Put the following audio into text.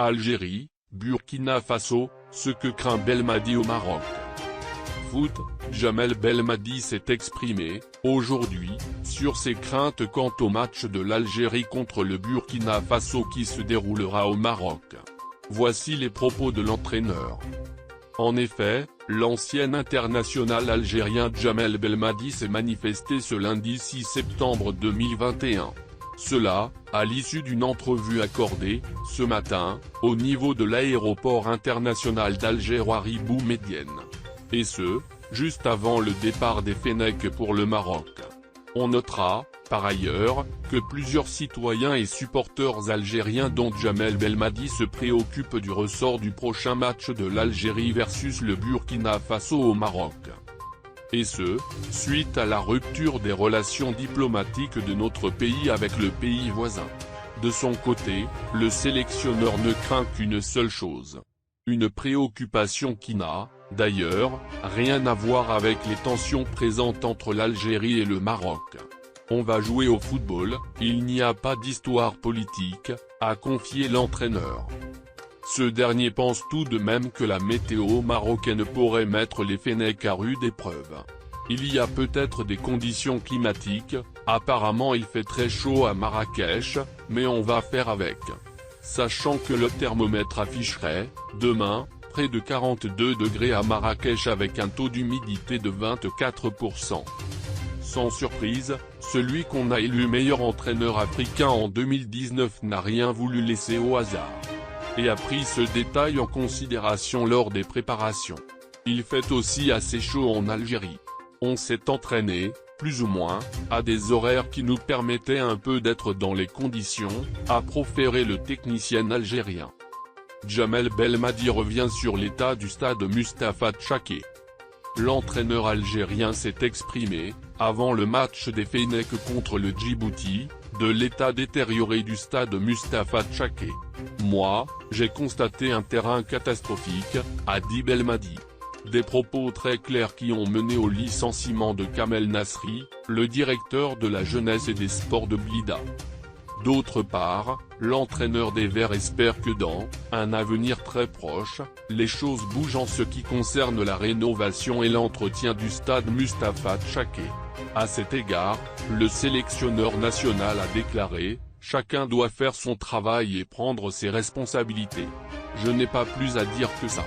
Algérie, Burkina Faso, ce que craint Belmadi au Maroc. Foot, Jamel Belmadi s'est exprimé, aujourd'hui, sur ses craintes quant au match de l'Algérie contre le Burkina Faso qui se déroulera au Maroc. Voici les propos de l'entraîneur. En effet, l'ancien international algérien Jamel Belmadi s'est manifesté ce lundi 6 septembre 2021. Cela, à l'issue d'une entrevue accordée, ce matin, au niveau de l'aéroport international d'Alger-Ouari Boumedienne. Et ce, juste avant le départ des Fennecs pour le Maroc. On notera, par ailleurs, que plusieurs citoyens et supporters algériens dont Jamel Belmadi se préoccupent du ressort du prochain match de l'Algérie versus le Burkina Faso au Maroc. Et ce, suite à la rupture des relations diplomatiques de notre pays avec le pays voisin. De son côté, le sélectionneur ne craint qu'une seule chose. Une préoccupation qui n'a, d'ailleurs, rien à voir avec les tensions présentes entre l'Algérie et le Maroc. On va jouer au football, il n'y a pas d'histoire politique, a confié l'entraîneur. Ce dernier pense tout de même que la météo marocaine pourrait mettre les Fennecs à rude épreuve. Il y a peut-être des conditions climatiques, apparemment il fait très chaud à Marrakech, mais on va faire avec. Sachant que le thermomètre afficherait, demain, près de 42 degrés à Marrakech avec un taux d'humidité de 24%. Sans surprise, celui qu'on a élu meilleur entraîneur africain en 2019 n'a rien voulu laisser au hasard. Et a pris ce détail en considération lors des préparations. Il fait aussi assez chaud en Algérie. On s'est entraîné, plus ou moins, à des horaires qui nous permettaient un peu d'être dans les conditions, a proféré le technicien algérien. Jamel Belmadi revient sur l'état du stade Mustapha Tchaké. L'entraîneur algérien s'est exprimé, avant le match des Fennecs contre le Djibouti, de l'état détérioré du stade Mustapha Tchaké. Moi, j'ai constaté un terrain catastrophique, a dit Belmadi. Des propos très clairs qui ont mené au licenciement de Kamel Nasri, le directeur de la jeunesse et des sports de Blida. D'autre part, l'entraîneur des Verts espère que dans un avenir très proche, les choses bougent en ce qui concerne la rénovation et l'entretien du stade Mustapha Tchaké. À cet égard, le sélectionneur national a déclaré « Chacun doit faire son travail et prendre ses responsabilités. Je n'ai pas plus à dire que ça.